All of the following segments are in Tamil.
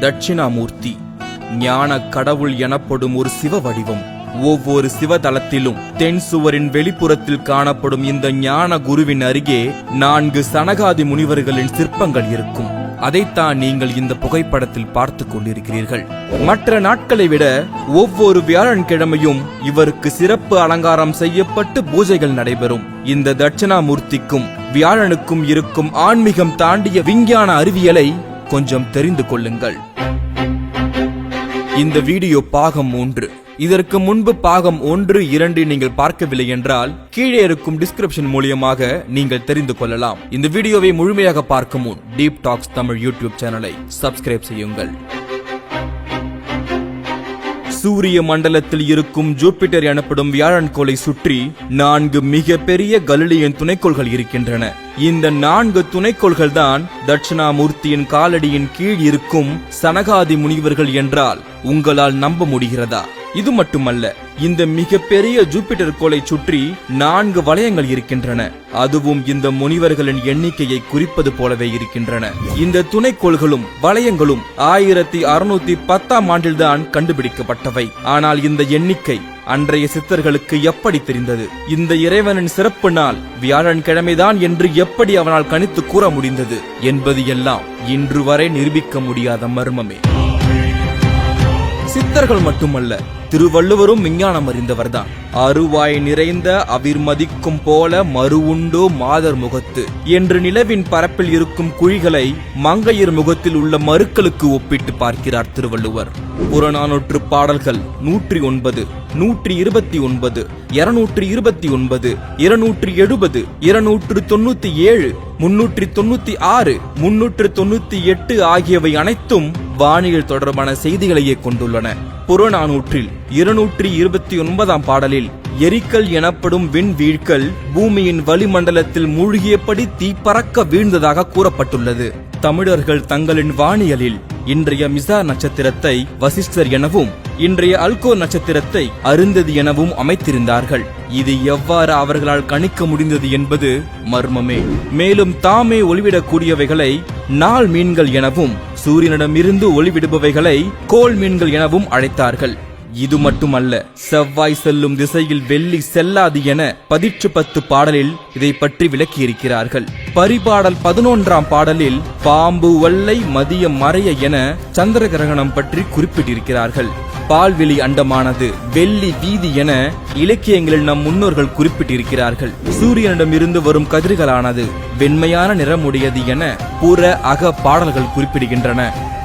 தட்சிணாமூர்த்தி ஞான கடவுள் எனப்படும் ஒரு சிவ வடிவம். ஒவ்வொரு சிவதலத்திலும் தென் சுவரின் வெளிப்புறத்தில் காணப்படும் இந்த ஞான குருவின் அருகே 4 சனகாதி முனிவர்களின் சிற்பங்கள் இருக்கும். அதைத்தான் நீங்கள் இந்த புகைப்படத்தில் பார்த்து கொண்டிருக்கிறீர்கள். மற்ற நாட்களை விட ஒவ்வொரு வியாழக்கிழமையும் இவருக்கு சிறப்பு அலங்காரம் செய்யப்பட்டு பூஜைகள் நடைபெறும். இந்த தட்சிணாமூர்த்திக்கும் வியாழனுக்கும் இருக்கும் ஆன்மீகம் தாண்டிய விஞ்ஞான அறிவியலை கொஞ்சம் தெரிந்து கொள்ளுங்கள். இந்த வீடியோ பாகம் 3. இதற்கு முன்பு பாகம் 1, 2 நீங்கள் பார்க்கவில்லை என்றால் கீழே இருக்கும் டிஸ்கிரிப்ஷன் மூலியமாக நீங்கள் தெரிந்து கொள்ளலாம். இந்த வீடியோவை முழுமையாக பார்க்கும் முன் டீப் டாக்ஸ் தமிழ் யூடியூப் சேனலை சப்ஸ்கிரைப் செய்யுங்கள். சூரிய மண்டலத்தில் இருக்கும் ஜூபிட்டர் எனப்படும் வியாழன் கோளை சுற்றி 4 மிக பெரிய கலிலியன் துணைக்கோள்கள் இருக்கின்றன. இந்த 4 துணைக்கோள்கள் தான் தட்சிணாமூர்த்தியின் காலடியின் கீழ் இருக்கும் சனகாதி முனிவர்கள் என்றால் உங்களால் நம்ப முடிகிறதா? இது மட்டுமல்ல, இந்த மிக பெரிய ஜூபிட்டர் கோளை சுற்றி 4 வளையங்கள் இருக்கின்றன. அதுவும் இந்த முனிவர்களின் எண்ணிக்கையை குறிப்பது போலவே இருக்கின்றன. இந்த துணைக்கோள்களும் வளையங்களும் 1610ஆம் ஆண்டில்தான் கண்டுபிடிக்கப்பட்டவை. ஆனால் இந்த எண்ணிக்கை அன்றைய சித்தர்களுக்கு எப்படி தெரிந்தது? இந்த இறைவனின் சிறப்பு நாள் வியாழன் கிழமைதான் என்று எப்படி அவனால் கணித்து கூற முடிந்தது என்பது எல்லாம் இன்று வரை நிரூபிக்க முடியாத மர்மமே. சித்தர்கள் மட்டுமல்ல, திருவள்ளுவரும் விஞ்ஞானம் அறிந்தவர்தான். அருவாய் நிறைந்த அவிர்மதிக்கும் போல மறு உண்டோ மாதர் முகத்து என்று நிலவின் பரப்பில் இருக்கும் குழிகளை மங்கையர் முகத்தில் உள்ள மருக்களுக்கு ஒப்பிட்டு பார்க்கிறார் திருவள்ளுவர். புறநானூற்று பாடல்கள் 109, 129, 229, 270, 297, 396, 398 ஆகியவை அனைத்தும் வானியல் தொடர்பான செய்திகளையே கொண்டுள்ளன. புறநானூற்றில் 229ஆம் பாடலில் எரிக்கல் எனப்படும் விண்வீழ்கள் பூமியின் வளிமண்டலத்தில் மூழ்கியபடி தீப்பறக்க வீழ்ந்ததாக கூறப்பட்டுள்ளது. தமிழர்கள் தங்களின் வானியலில் இன்றைய மிசா நட்சத்திரத்தை வசிஷ்டர் எனவும் இன்றைய அல்கோ நட்சத்திரத்தை அருந்ததி எனவும் அமைத்திருந்தார்கள். இது எவ்வாறு அவர்களால் கணிக்க முடிந்தது என்பது மர்மமே. மேலும் தாமே ஒளிவிடக்கூடியவைகளை நாள் மீன்கள் எனவும் சூரியனிடமிருந்து ஒளிவிடுபவைகளை கோள் மீன்கள் எனவும் அழைத்தார்கள். இது மட்டுமல்ல, செவ்வாய் செல்லும் திசையில் வெள்ளி செல்லாது என 10 பாடலில் இதை பற்றி விளக்கியிருக்கிறார்கள். பரிபாடல் 11ஆம் பாடலில் பாம்பு வல்லை மதியம் மறைய என சந்திர கிரகணம் பற்றி குறிப்பிட்டிருக்கிறார்கள். பால்வெளி அண்டமானது வெள்ளி வீதி என இலக்கியங்களில் நம் முன்னோர்கள் குறிப்பிட்டிருக்கிறார்கள். சூரியனிடமிருந்து வரும் கதிர்களானது வெண்மையான நிறமுடையது என புற அக பாடல்கள் குறிப்பிடுகின்றன.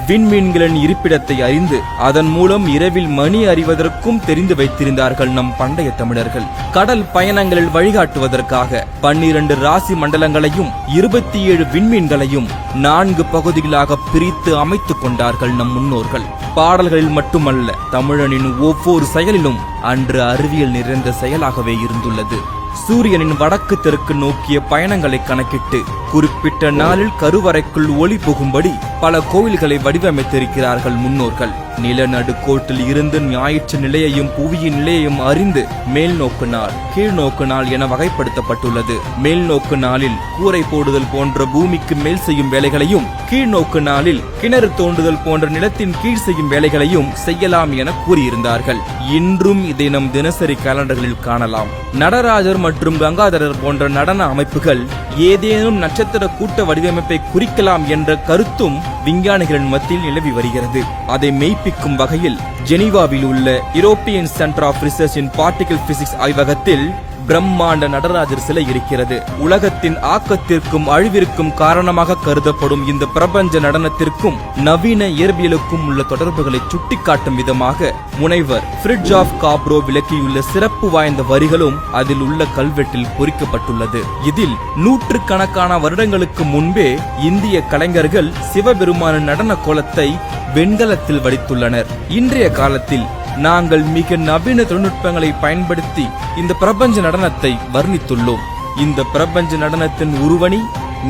விண்மீன்களின் இருப்பிடத்தை அறிந்து அதன் மூலம் இரவில் மணி அறிவதற்கும் தெரிந்து வைத்திருந்தார்கள் நம் பண்டைய தமிழர்கள். கடல் பயணங்களில் வழிகாட்டுவதற்காக 12 ராசி மண்டலங்களையும் 27 விண்மீன்களையும் 4 பகுதிகளாக பிரித்து அமைத்துக் கொண்டார்கள் நம் முன்னோர்கள். பாடல்களில் மட்டுமல்ல, தமிழனின் ஒவ்வொரு செயலிலும் அன்று அறிவியல் நிறைந்த செயலாகவே இருந்துள்ளது. சூரியனின் வடக்கு தெற்கு நோக்கிய பயணங்களை கணக்கிட்டு குறிப்பிட்ட நாளில் கருவறைக்குள் ஒளி புகும்படி பல கோவில்களை வடிவமைத்திருக்கிறார்கள் முன்னோர்கள். நிலநடுக்கோட்டில் இருந்து ஞாயிற்று நிலையையும் புவியின் நிலையையும் அறிந்து மேல் நோக்கு நாள் கீழ் நோக்கு நாள் என வகைப்படுத்தப்பட்டுள்ளது. மேல் நோக்கு நாளில் கூரை போடுதல் போன்ற பூமிக்கு மேல் செய்யும் வேலைகளையும், கீழ் நோக்கு நாளில் கிணறு தோண்டுதல் போன்ற நிலத்தின் கீழ் செய்யும் வேலைகளையும் செய்யலாம் என கூறியிருந்தார்கள். இன்றும் இதை நம் தினசரி கேலண்டர்களில் காணலாம். நடராஜர் மற்றும் கங்காதரர் போன்ற நடன அமைப்புகள் ஏதேனும் நட்சத்திர கூட்ட வடிவமைப்பை குறிக்கலாம் என்ற கருத்தும் விஞ்ஞானிகளின் மத்தியில் நிலவி வருகிறது. அதை மெய்ப்பிக்கும் வகையில் ஜெனீவாவில் உள்ள European centre of research in particle physics ஆய்வகத்தில் பிரம்மாண்ட நடராஜர் சிலை இருக்கிறது. உலகத்தின் ஆக்கத்திற்கும் அழிவிற்கும் காரணமாக கருதப்படும் இந்த பிரபஞ்ச நடனத்திற்கும் நவீன இயற்பியலுக்கும் உள்ள தொடர்புகளை சுட்டிக்காட்டும் விதமாக முனைவர் ஃபிரிட்ஜாஃப் காப்ரோ விளக்கியுள்ள சிறப்பு வாய்ந்த வரிகளும் அதில் உள்ள கல்வெட்டில் பொறிக்கப்பட்டுள்ளது. இதில் 100கணக்கான வருடங்களுக்கு முன்பே இந்திய கலைஞர்கள் சிவபெருமானின் நடன கோலத்தை வெண்கலத்தில் வடித்துள்ளனர். இன்றைய காலத்தில் நாங்கள் மிக நவீன தொழில்நுட்பங்களை பயன்படுத்தி இந்த பிரபஞ்ச நடனத்தை வர்ணித்துள்ளோம். இந்த பிரபஞ்ச நடனத்தின் உருவணி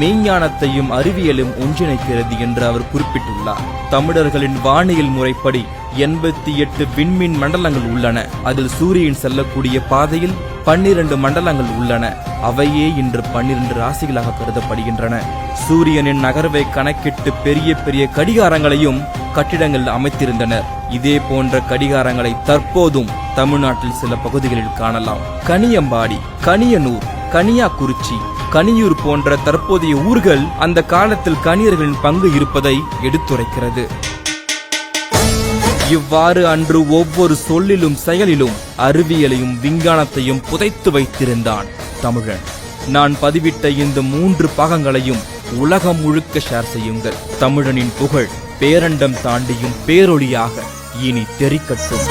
மெய்ஞானத்தையும் அறிவியலும் ஒன்றிணைக்கிறது என்று அவர் குறிப்பிட்டுள்ளார். தமிழர்களின் வானியல் முறைப்படி 88 விண்மீன் மண்டலங்கள் உள்ளன. அதில் சூரியன் செல்லக்கூடிய பாதையில் 12 மண்டலங்கள் உள்ளன. அவையே இன்று 12 ராசிகளாக கருதப்படுகின்றன. சூரியனின் நகர்வை கணக்கிட்டு பெரிய பெரிய கடிகாரங்களையும் கட்டிடங்கள் அமைத்திருந்தனர். இதே போன்ற கடிகாரங்களை தற்போதும் தமிழ்நாட்டில் சில பகுதிகளில் காணலாம். கனியம்பாடி, கனியனூர், கனியாக்குறிச்சி, கனியூர் போன்ற தற்போதைய ஊர்கள் அந்த காலத்தில் கணியர்களின் பங்கு இருப்பதை எடுத்துரைக்கிறது. இவ்வாறு அன்று ஒவ்வொரு சொல்லிலும் செயலிலும் அறிவியலையும் விஞ்ஞானத்தையும் புதைத்து வைத்திருந்தான் தமிழன். நான் பதிவிட்ட இந்த 3 பாகங்களையும் உலகம் முழுக்க ஷேர் செய்யுங்கள். தமிழனின் புகழ் பேரண்டம் தாண்டியும் பேரொளியாக இனி தெரிக்கட்டும்.